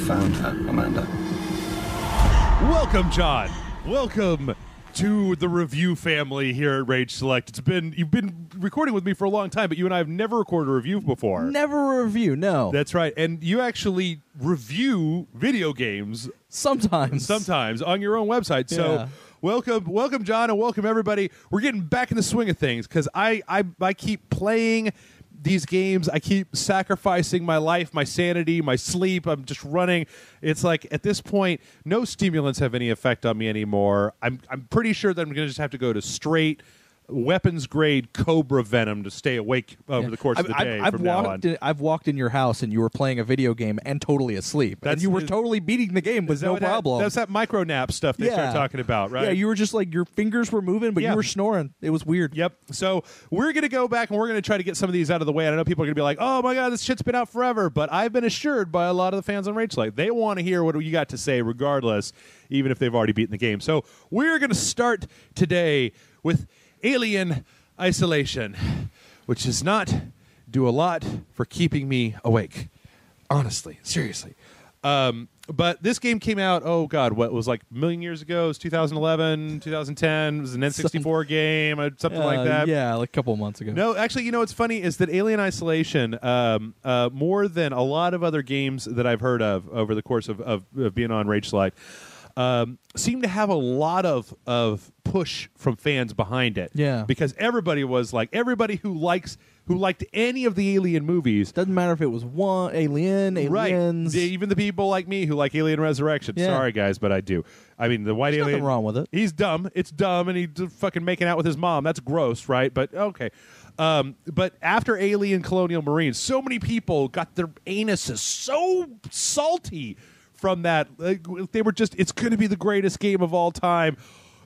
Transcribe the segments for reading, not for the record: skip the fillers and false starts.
found her, Amanda. Welcome, John. Welcome to the review family here at Rage Select. You've been recording with me for a long time, but you and I have never recorded a review before. Never a review, no. That's right. And you actually review video games Sometimes on your own website. So Yeah. welcome, John, and welcome everybody. We're getting back in the swing of things because I keep playing these games. I keep sacrificing my life, my sanity, my sleep. I'm just running. It's like at this point, no stimulants have any effect on me anymore. I'm pretty sure that I'm going to just have to go to straight weapons grade Cobra venom to stay awake over the course of the day. I've walked in your house and you were playing a video game and totally asleep. And you were totally beating the game with no problem. That's that micro nap stuff they start talking about, right? Yeah, you were just like, your fingers were moving, but you were snoring. It was weird. Yep. So we're going to go back and we're going to try to get some of these out of the way. And I know people are going to be like, oh my God, this shit's been out forever. But I've been assured by a lot of the fans on Rage Select, they want to hear what you got to say regardless, even if they've already beaten the game. So we're going to start today with Alien Isolation, which does not do a lot for keeping me awake. Honestly, seriously. But this game came out, what was like a million years ago? It was 2011, 2010. It was an N64 game, something like that. Yeah, like a couple of months ago. No, actually, what's funny is that Alien Isolation, more than a lot of other games that I've heard of over the course of being on Rage Select, seemed to have a lot of push from fans behind it. Yeah. Because everybody who liked any of the Alien movies. Doesn't matter if it was Aliens. Right. Even the people like me who like Alien Resurrection. Yeah. Sorry, guys, but I do. I mean, the white There's alien. nothing wrong with it. He's dumb. It's dumb, and he's fucking making out with his mom. That's gross, right? But okay. But after Alien Colonial Marines, so many people got their anuses so salty from that. They were just, it's going to be the greatest game of all time.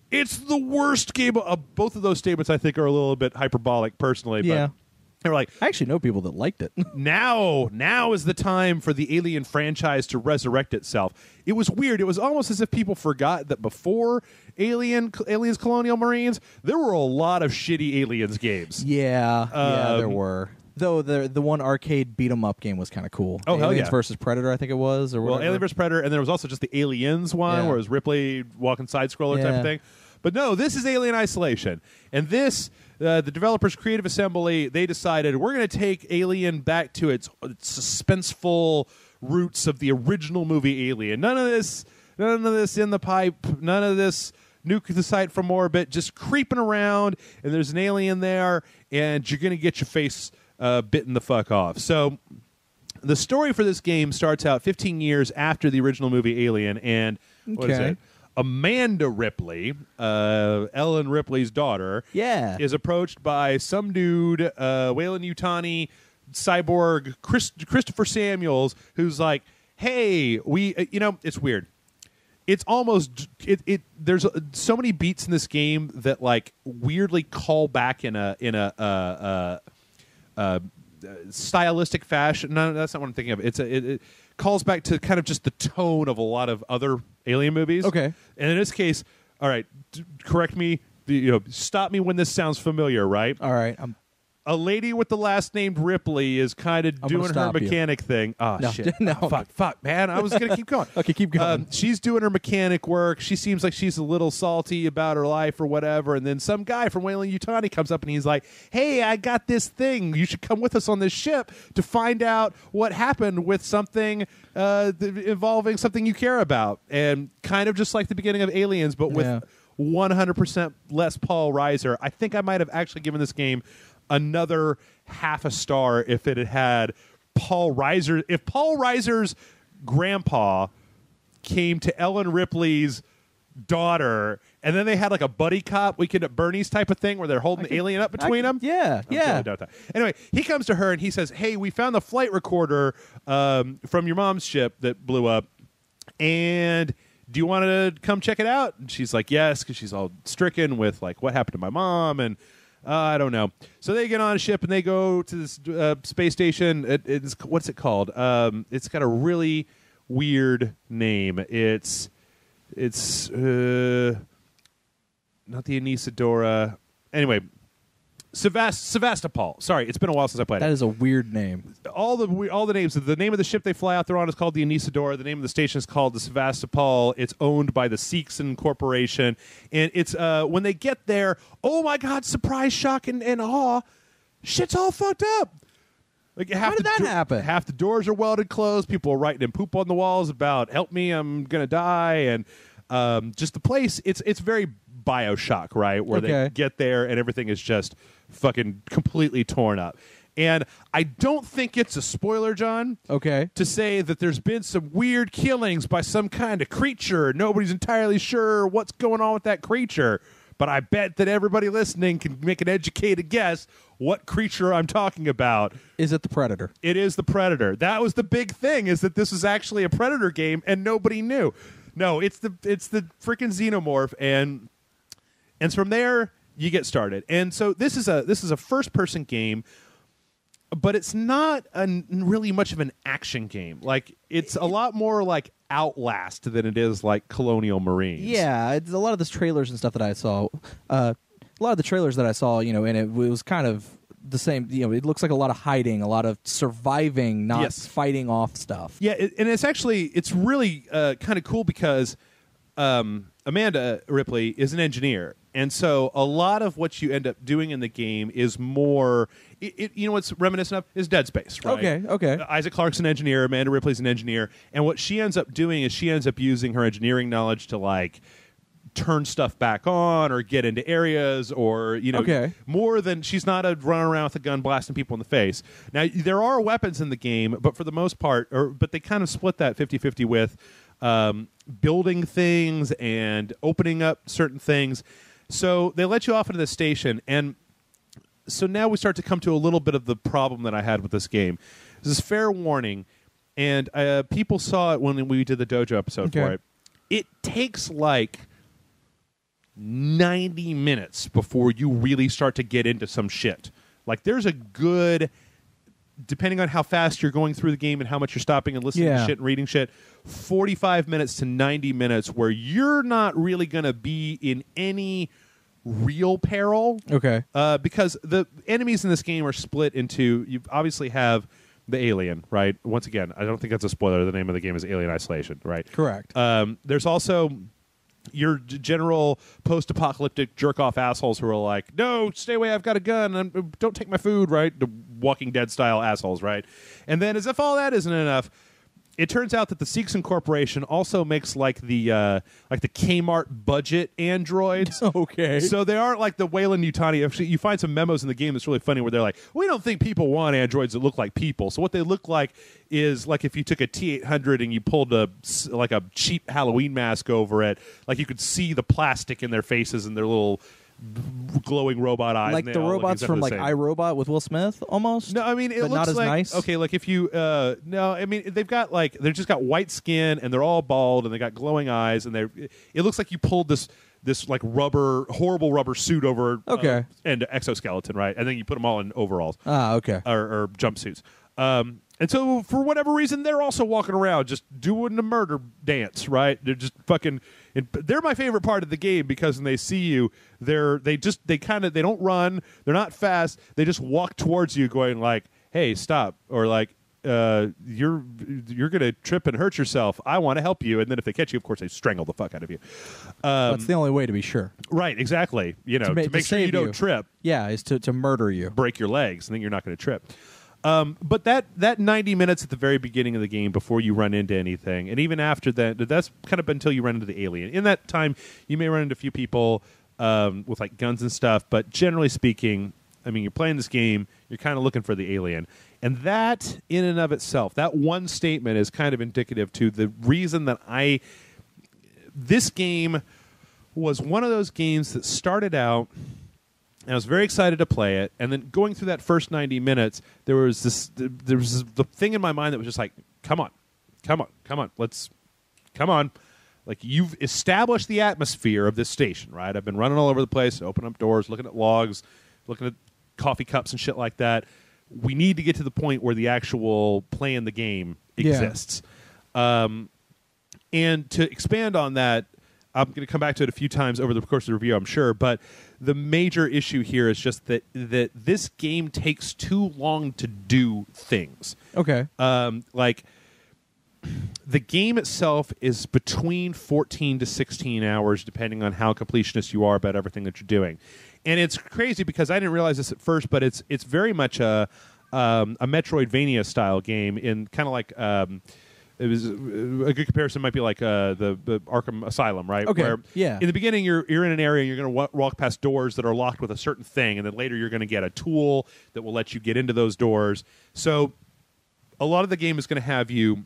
It's the worst game of both of those statements. I think are a little bit hyperbolic, personally. Yeah. But they were like, I actually know people that liked it. now is the time for the Alien franchise to resurrect itself. It was weird. It was almost as if people forgot that before Aliens Colonial Marines, there were a lot of shitty Aliens games. Yeah, there were. Though the one arcade beat 'em up game was kind of cool. Oh, hell Aliens yeah. versus Predator, I think it was. Or Alien vs. Predator, and there was also just the Aliens one, where it was Ripley walking side-scroller type of thing. But no, this is Alien Isolation. And this, the developers' creative assembly, they decided we're going to take Alien back to its suspenseful roots of the original movie Alien. None of this in the pipe, none of this nuke the site from orbit, just creeping around, and there's an alien there, and you're going to get your face bitten the fuck off. So the story for this game starts out 15 years after the original movie Alien, and what is it? Amanda Ripley, Ellen Ripley's daughter, is approached by some dude, Wayland Yutani, cyborg Christopher Samuels, who's like, "Hey, it's weird. It's almost there's so many beats in this game that like weirdly call back in a stylistic fashion. No, that's not what I'm thinking of. It calls back to kind of just the tone of a lot of other Alien movies. Okay. And in this case, all right, correct me. Stop me when this sounds familiar. Right. All right. A lady with the last name Ripley is kind of doing her mechanic thing. Oh, no, shit. No. Fuck, man. I was going to keep going. Okay, keep going. She's doing her mechanic work. She seems like she's a little salty about her life or whatever. And then some guy from Wayland Yutani comes up and he's like, hey, I got this thing. You should come with us on this ship to find out what happened with something involving something you care about. And kind of just like the beginning of Aliens, but with 100% less Paul Reiser. I think I might have actually given this game another half a star if it had Paul Reiser. If Paul Reiser's grandpa came to Ellen Ripley's daughter, and then they had like a buddy cop Weekend at Bernie's type of thing where they're holding the alien up between them. Yeah. Anyway, he comes to her and he says, hey, we found the flight recorder from your mom's ship that blew up, and do you want to come check it out? And she's like, yes, because she's all stricken with like what happened to my mom, and I don't know. So they get on a ship and they go to this space station. What's it called? It's got a really weird name. It's not the Anisadora. Anyway, Sevastopol. Sorry, it's been a while since I played it. That is a weird name. All the names. The name of the ship they fly out there on is called the Anisador. The name of the station is called the Sevastopol. It's owned by the Seegson Corporation. And it's when they get there, oh my God, surprise, shock, and awe. Shit's all fucked up. Like, how did that happen? Half the doors are welded closed. People are writing in poop on the walls about "Help me, I'm gonna die," and just the place. It's very BioShock, right? Where they get there and everything is just fucking completely torn up. And I don't think it's a spoiler, John. To say that there's been some weird killings by some kind of creature. Nobody's entirely sure what's going on with that creature. But I bet that everybody listening can make an educated guess what creature I'm talking about. Is it the Predator? It is the Predator. That was the big thing, is that this is actually a Predator game, and nobody knew. No, it's the freaking Xenomorph, and from there you get started. And so this is a first-person game, but it's not really much of an action game. Like, it's a lot more like Outlast than it is like Colonial Marines. Yeah, it's a lot of the trailers and stuff that I saw. A lot of the trailers that I saw, and it was kind of the same. It looks like a lot of hiding, a lot of surviving, not fighting off stuff. Yeah, and it's really kind of cool because Amanda Ripley is an engineer. And so a lot of what you end up doing in the game is more, what's reminiscent of is Dead Space, right? Okay. Isaac Clarke's an engineer, Amanda Ripley's an engineer, and what she ends up doing is she ends up using her engineering knowledge to, like, turn stuff back on or get into areas or, more than, she's not a running around with a gun blasting people in the face. Now, there are weapons in the game, but for the most part, but they kind of split that 50-50 with building things and opening up certain things. So they let you off into the station, and so now we start to come to a little bit of the problem that I had with this game. This is fair warning, and people saw it when we did the Dojo episode for it. It takes like 90 minutes before you really start to get into some shit. Like, there's a good, depending on how fast you're going through the game and how much you're stopping and listening to shit and reading shit, 45 minutes to 90 minutes where you're not really going to be in any real peril. Because the enemies in this game are split into, you obviously have the alien, right? Once again, I don't think that's a spoiler. The name of the game is Alien Isolation, right? Correct. There's also your general post-apocalyptic jerk-off assholes who are like, no, stay away, I've got a gun, and don't take my food, right? The Walking Dead-style assholes, right? And then, as if all that isn't enough, it turns out that the Seegson Corporation also makes like the Kmart budget androids. So they aren't like the Weyland-Yutani. Actually, you find some memos in the game that's really funny where they're like, we don't think people want androids that look like people. So what they look like is like if you took a T-800 and you pulled a cheap Halloween mask over it, like you could see the plastic in their faces and their little glowing robot eyes, like the robots from like iRobot with Will Smith, almost. No, I mean it looks not as like nice. Okay, like if you no, I mean they've just got white skin and they're all bald and they got glowing eyes and it looks like you pulled this like horrible rubber suit over and exoskeleton, right? And then you put them all in overalls. Or jumpsuits. And so, for whatever reason, they're also walking around just doing the murder dance, right? They're just fucking... They're my favorite part of the game because when they see you, they don't run, they're not fast, they just walk towards you going like, hey, stop, or like, you're gonna trip and hurt yourself. I want to help you. And then if they catch you, of course, they strangle the fuck out of you. That's the only way to be sure. Right, exactly. To make sure you don't trip. Yeah, is to murder you. Break your legs, and then you're not going to trip. But that 90 minutes at the very beginning of the game before you run into anything, and even after that's kind of until you run into the alien. In that time, you may run into a few people with like guns and stuff, but generally speaking, I mean, you're playing this game, you're kind of looking for the alien. And that, in and of itself, that one statement is kind of indicative to the reason that this game was one of those games that started out, and I was very excited to play it. And then going through that first 90 minutes, there was the thing in my mind that was just like, come on. Like, you've established the atmosphere of this station, right? I've been running all over the place, opening up doors, looking at logs, looking at coffee cups and shit like that. We need to get to the point where the actual playing the game exists. And to expand on that, I'm going to come back to it a few times over the course of the review, I'm sure, but the major issue here is just that this game takes too long to do things. Okay. Like, the game itself is between 14 to 16 hours, depending on how completionist you are about everything that you're doing. And it's crazy because I didn't realize this at first, but it's very much a Metroidvania style game, in kind of like it was a good comparison might be like the Arkham Asylum, right? Okay. Where yeah. In the beginning, you're in an area, and you're going to walk past doors that are locked with a certain thing, and then later you're going to get a tool that will let you get into those doors. So a lot of the game is going to have you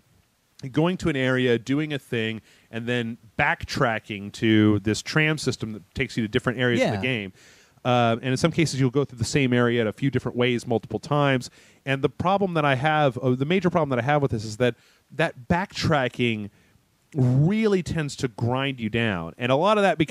going to an area, doing a thing, and then backtracking to this tram system that takes you to different areas of the game. And in some cases, you'll go through the same area in a few different ways multiple times. And the problem that I have, the major problem that I have with this is that backtracking really tends to grind you down. And a lot of that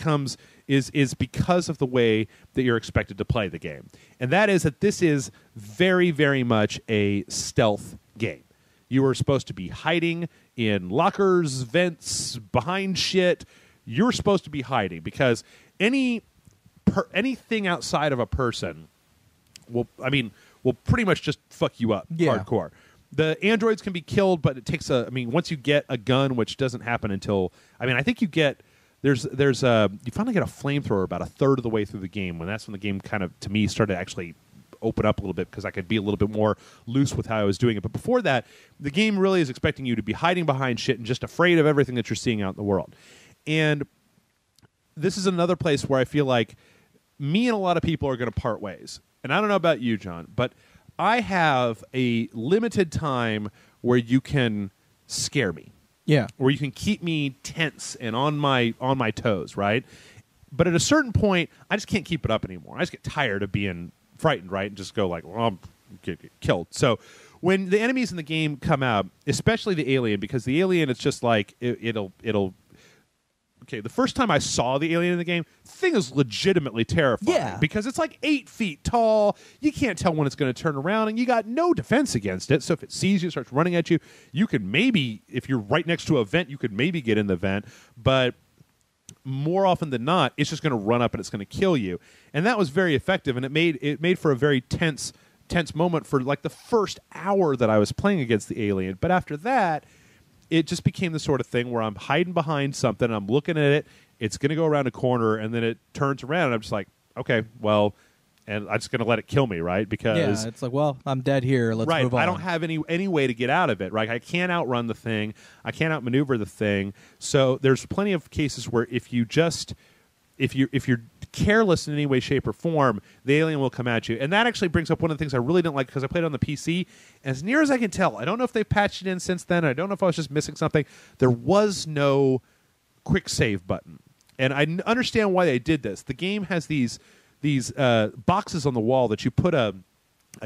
is because of the way that you're expected to play the game. And that is that this is very, very much a stealth game. You are supposed to be hiding in lockers, vents, behind shit. You're supposed to be hiding because anything outside of a person will pretty much just fuck you up hardcore. The androids can be killed, but it takes once you get a gun, which doesn't happen until, I think you get, you finally get a flamethrower about a third of the way through the game, that's when the game kind of, to me, started to actually open up a little bit because I could be a little bit more loose with how I was doing it. But before that, the game really is expecting you to be hiding behind shit and just afraid of everything that you're seeing out in the world. And this is another place where I feel like me and a lot of people are going to part ways. And I don't know about you, John, but I have a limited time where you can scare me. Yeah. Where you can keep me tense and on my toes, right? But at a certain point, I just can't keep it up anymore. I just get tired of being frightened, right? And just go like, well, I'm get killed. So when the enemies in the game come out, especially the alien, because the alien, it's just like, it'll okay, the first time I saw the alien in the game, the thing is legitimately terrifying. Yeah. Because it's like 8 feet tall. You can't tell when it's going to turn around, and you got no defense against it. So if it sees you, starts running at you, you could maybe, if you're right next to a vent, you could maybe get in the vent. But more often than not, it's just going to run up and it's going to kill you. And that was very effective, and it made for a very tense moment for like the first hour that I was playing against the alien. But after that, it just became the sort of thing where I'm hiding behind something, I'm looking at it, it's going to go around a corner, and then it turns around, and I'm just like, okay, well, and I'm just going to let it kill me, right? Because it's like, well, I'm dead here, let's move on. I don't have any way to get out of it, right? I can't outrun the thing, I can't outmaneuver the thing. So there's plenty of cases where if you're careless in any way, shape, or form, the alien will come at you. And that actually brings up one of the things I really didn't like, because I played it on the PC. As near as I can tell, I don't know if they've patched it in since then. I don't know if I was just missing something. There was no quick save button. And I understand why they did this. The game has these boxes on the wall that you put a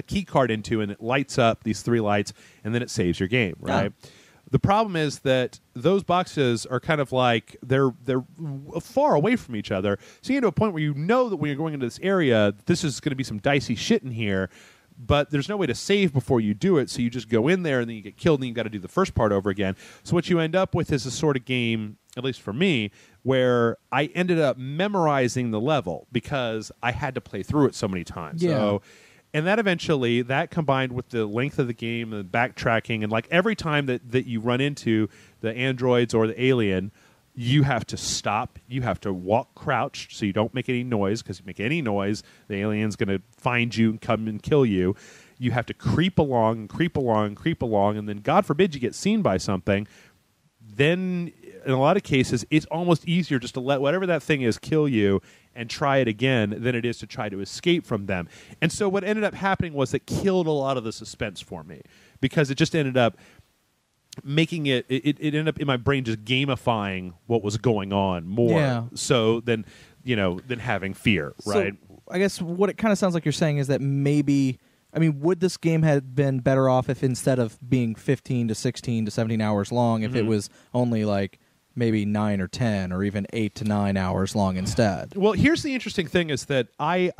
key card into, and it lights up these 3 lights, and then it saves your game, right? Yeah. The problem is that those boxes are kind of like they're far away from each other. So you get to a point where you know that when you're going into this area, this is going to be some dicey shit in here, but there's no way to save before you do it. So you just go in there and then you get killed, and then you got to do the first part over again. So what you end up with is a sort of game, at least for me, where I ended up memorizing the level because I had to play through it so many times. Yeah. So, and that eventually, that combined with the length of the game and backtracking, and like every time that you run into the androids or the alien, you have to stop. You have to walk crouched so you don't make any noise, because if you make any noise, the alien's going to find you and come and kill you. You have to creep along and creep along and creep along, and then God forbid you get seen by something. Then in a lot of cases, it's almost easier just to let whatever that thing is kill you and try it again than it is to try to escape from them. And so what ended up happening was it killed a lot of the suspense for me, because it just ended up making it ended up in my brain just gamifying what was going on more so than having fear, right? So I guess what it kind of sounds like you're saying is that maybe, would this game have been better off if instead of being 15 to 16 to 17 hours long, if it was only like maybe 9 or 10 or even 8 to 9 hours long instead? Well, here's the interesting thing is that I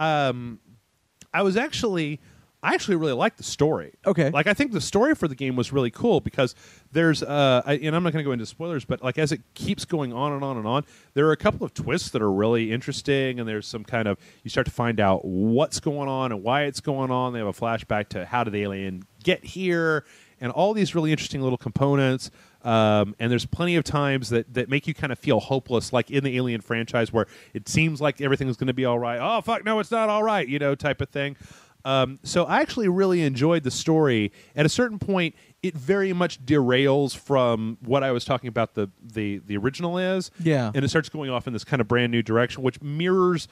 was actually I actually really like the story. Okay. Like, I think the story for the game was really cool because there's, and I'm not going to go into spoilers, but like as it keeps going on and on and on, there are a couple of twists that are really interesting, and there's some kind of, you start to find out what's going on and why it's going on. They have a flashback to how did the alien get here, and all these really interesting little components. And there's plenty of times that make you kind of feel hopeless, like in the Alien franchise, where it seems like everything's going to be all right. Oh, fuck, no, it's not all right, type of thing. So I actually really enjoyed the story. At a certain point, it very much derails from what I was talking about the original is. Yeah. And it starts going off in this kind of brand new direction, which mirrors,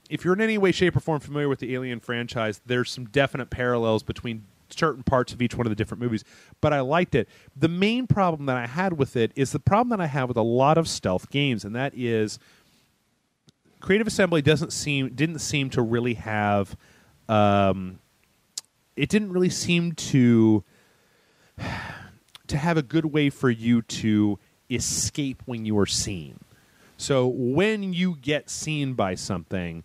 if you're in any way, shape, or form familiar with the Alien franchise, there's some definite parallels between certain parts of each one of the different movies. But I liked it. The main problem that I had with it is the problem that I have with a lot of stealth games, and that is Creative Assembly didn't seem to really have... it didn't really seem to have a good way for you to escape when you are seen. So when you get seen by something,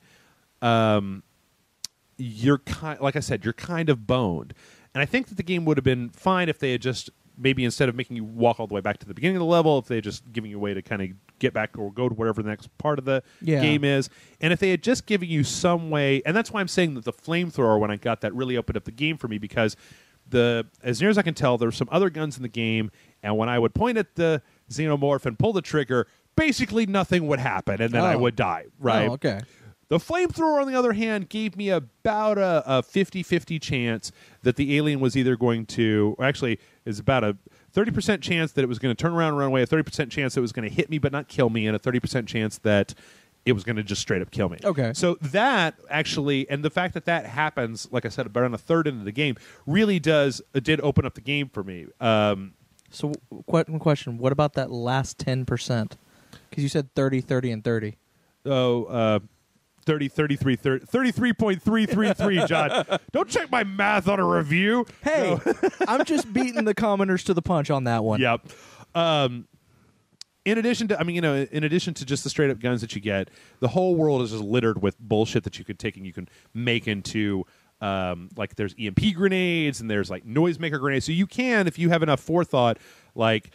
you're like I said, you're kind of boned. And I think that the game would have been fine if they had just, maybe instead of making you walk all the way back to the beginning of the level, if they had just given you a way to kind of get back or go to whatever the next part of the game is. And if they had just given you some way, and that's why I'm saying that the flamethrower, when I got that, really opened up the game for me, because as near as I can tell, there were some other guns in the game, and when I would point at the xenomorph and pull the trigger, basically nothing would happen, and then I would die, right? Oh, okay. The flamethrower, on the other hand, gave me about a 50-50 chance that the alien was either going to, actually, is about a 30% chance that it was going to turn around and run away, a 30% chance that it was going to hit me but not kill me, and a 30% chance that it was going to just straight up kill me. Okay. So that actually, and the fact that happens, like I said, about on a third into the game, really did open up the game for me. So, question, what about that last 10%? Because you said 30, 30, and 30. Oh, 33.333, John. Don't check my math on a review. Hey, no. I'm just beating the commenters to the punch on that one. Yep. In addition to just the straight up guns that you get, the whole world is just littered with bullshit that you could take and you can make into, like there's EMP grenades and there's like noisemaker grenades. So you can, if you have enough forethought, like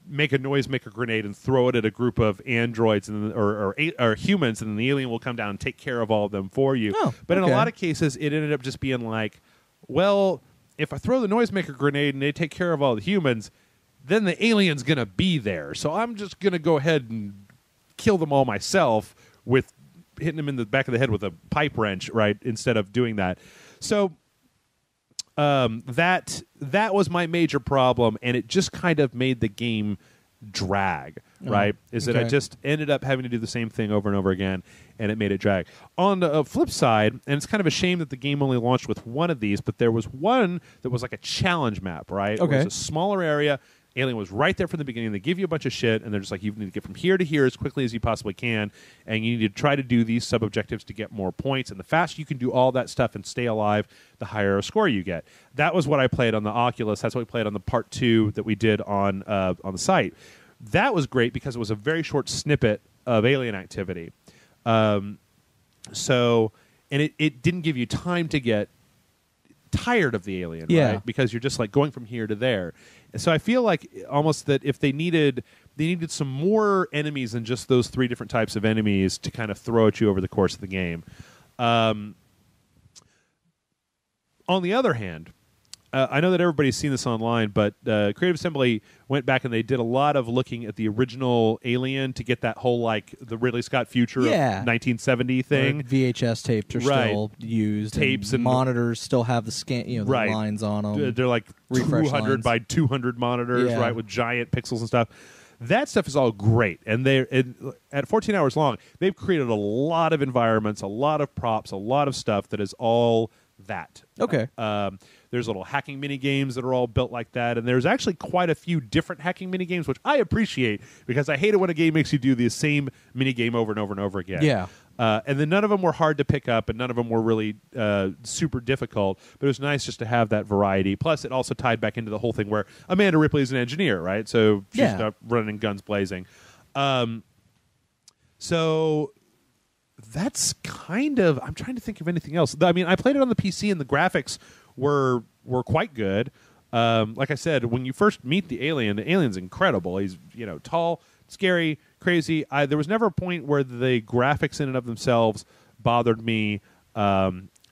make a noisemaker grenade and throw it at a group of androids or humans, and then the alien will come down and take care of all of them for you. But in a lot of cases, it ended up just being like, well, if I throw the noisemaker grenade and they take care of all the humans, then the alien's going to be there. So I'm just going to go ahead and kill them all myself with hitting them in the back of the head with a pipe wrench, right, instead of doing that. So that was my major problem, and it just kind of made the game drag, right? That I just ended up having to do the same thing over and over again, and it made it drag. On the flip side, and it's kind of a shame that the game only launched with one of these, but there was one that was like a challenge map, right? Okay. It was a smaller area. Alien was right there from the beginning. They give you a bunch of shit, and they're just like, you need to get from here to here as quickly as you possibly can, and you need to try to do these sub-objectives to get more points. And the faster you can do all that stuff and stay alive, the higher a score you get. That was what I played on the Oculus. That's what we played on the Part 2 that we did on the site. That was great because it was a very short snippet of alien activity. And it didn't give you time to get tired of the alien, right? Because you're just like going from here to there. So I feel like almost that if they needed some more enemies than just those three different types of enemies to kind of throw at you over the course of the game. On the other hand, I know that everybody's seen this online, but Creative Assembly went back and they did a lot of looking at the original Alien to get that whole, like, the Ridley Scott future of 1970 thing. VHS tapes are still used. Tapes and monitors still have the the lines on them. They're like 200 by 200 monitors, right, with giant pixels and stuff. That stuff is all great, and at 14 hours long, they've created a lot of environments, a lot of props, a lot of stuff that is all that. Okay. There's little hacking mini games that are all built like that, and there's actually quite a few different hacking mini games, which I appreciate because I hate it when a game makes you do the same mini game over and over and over again. Yeah. And then none of them were hard to pick up, and none of them were really super difficult. But it was nice just to have that variety. Plus, it also tied back into the whole thing where Amanda Ripley is an engineer, right? So she's not running guns blazing. So that's kind of... I'm trying to think of anything else. I mean, I played it on the PC, and the graphics were quite good. Like I said, when you first meet the alien's incredible. He's tall, scary, crazy. There was never a point where the graphics in and of themselves bothered me.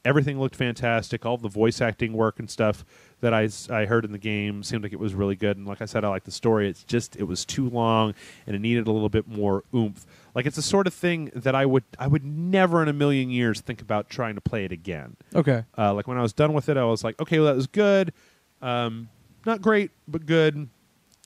Everything looked fantastic. All the voice acting work and stuff that I heard in the game seemed like it was really good. And like I said, I like the story. It was too long, and it needed a little bit more oomph. Like, it's the sort of thing that I would never in a million years think about trying to play it again. Okay. Like, when I was done with it, I was like, okay, well, that was good. Not great, but good.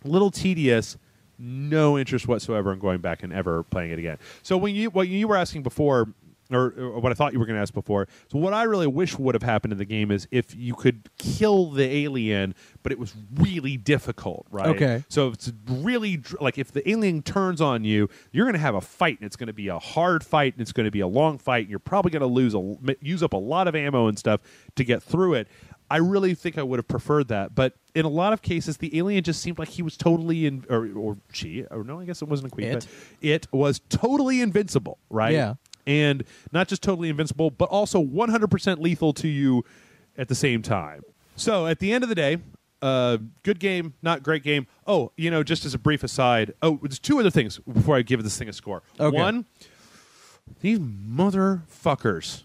A little tedious. No interest whatsoever in going back and ever playing it again. So what you were asking before, or what I thought you were going to ask before, so what I really wish would have happened in the game is if you could kill the alien, but it was really difficult, right? Okay. So it's really, like, if the alien turns on you, you're going to have a fight, and it's going to be a hard fight, and it's going to be a long fight, and you're probably going to use up a lot of ammo and stuff to get through it. I really think I would have preferred that, but in a lot of cases, the alien just seemed like he was totally or she, or no, I guess it wasn't a queen, but it was totally invincible, right? Yeah. And not just totally invincible, but also 100% lethal to you at the same time. So at the end of the day, good game, not great game. Oh, just as a brief aside, there's two other things before I give this thing a score. Okay. One, these motherfuckers.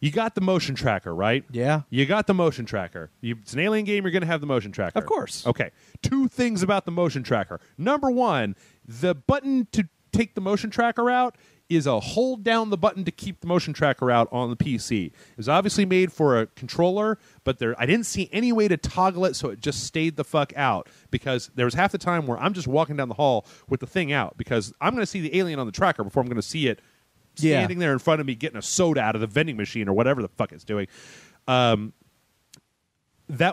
You got the motion tracker, right? Yeah. You got the motion tracker. It's an alien game, you're going to have the motion tracker. Of course. Okay. Two things about the motion tracker. Number one, the button to take the motion tracker out is a hold down the button to keep the motion tracker out on the PC. It was obviously made for a controller, but I didn't see any way to toggle it, so it just stayed the fuck out, because there was half the time where I'm just walking down the hall with the thing out, because I'm going to see the alien on the tracker before I'm going to see it standing there in front of me getting a soda out of the vending machine or whatever the fuck it's doing. That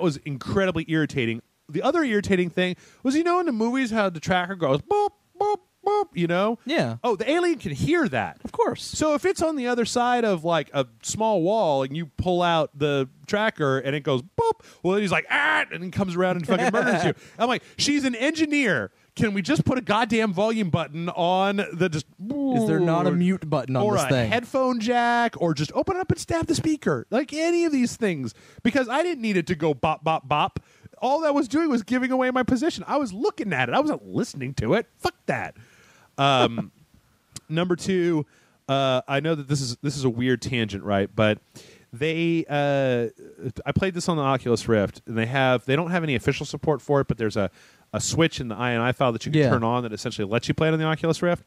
was incredibly irritating. The other irritating thing was, in the movies how the tracker goes boop, boop, boop, Yeah. Oh, the alien can hear that. Of course. So if it's on the other side of, like, a small wall and you pull out the tracker and it goes boop, well, then he's like, and he comes around and fucking murders you. I'm like, she's an engineer. Can we just put a goddamn volume button on the just... Is there not a mute button on this thing? Or a headphone jack, or just open it up and stab the speaker. Like any of these things. Because I didn't need it to go bop, bop, bop. All that was doing was giving away my position. I was looking at it. I wasn't listening to it. Fuck that. Number two, I know that this is a weird tangent, right? But I played this on the Oculus Rift, and they don't have any official support for it, but there's a switch in the INI file that you can turn on that essentially lets you play it on the Oculus Rift.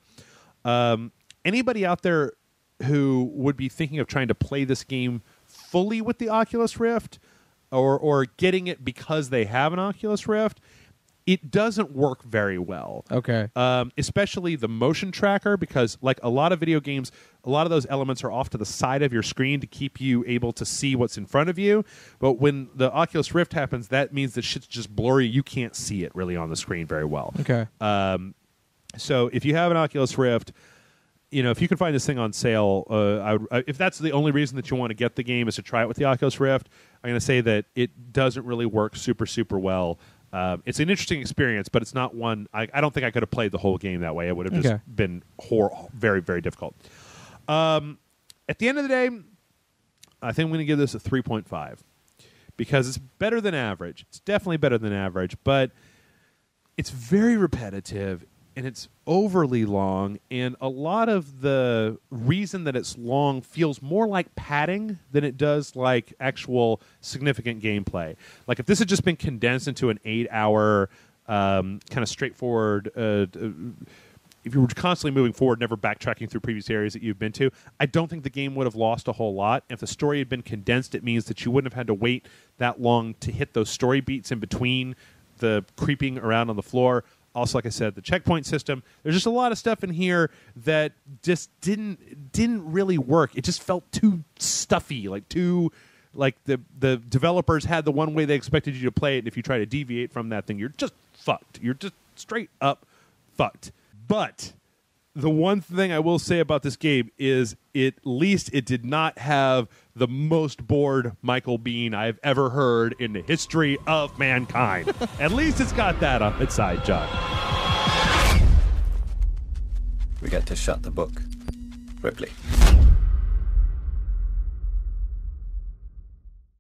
Anybody out there who would be thinking of trying to play this game fully with the Oculus Rift, or getting it because they have an Oculus Rift, it doesn't work very well. Okay. Especially the motion tracker, because like a lot of video games, a lot of those elements are off to the side of your screen to keep you able to see what's in front of you. But when the Oculus Rift happens, that means that shit's just blurry. You can't see it really on the screen very well. Okay. So if you have an Oculus Rift, if you can find this thing on sale, if that's the only reason that you want to get the game is to try it with the Oculus Rift, I'm going to say that it doesn't really work super, super well. It's an interesting experience, but it's not one... I don't think I could have played the whole game that way. It would have just been very, very difficult. At the end of the day, I think I'm going to give this a 3.5 because it's better than average. It's definitely better than average, but it's very repetitive, and it's overly long, and a lot of the reason that it's long feels more like padding than it does like actual significant gameplay. Like if this had just been condensed into an 8-hour kind of straightforward, if you were constantly moving forward, never backtracking through previous areas that you've been to, I don't think the game would have lost a whole lot. If the story had been condensed, it means that you wouldn't have had to wait that long to hit those story beats in between the creeping around on the floor. Also, like I said, the checkpoint system. There's just a lot of stuff in here that just didn't really work. It just felt too stuffy, like the developers had the one way they expected you to play it, and if you try to deviate from that thing, you're just fucked. You're just straight up fucked. But the one thing I will say about this game is at least it did not have the most bored Michael Biehn I've ever heard in the history of mankind. At least it's got that on its side, John. We get to shut the book. Ripley.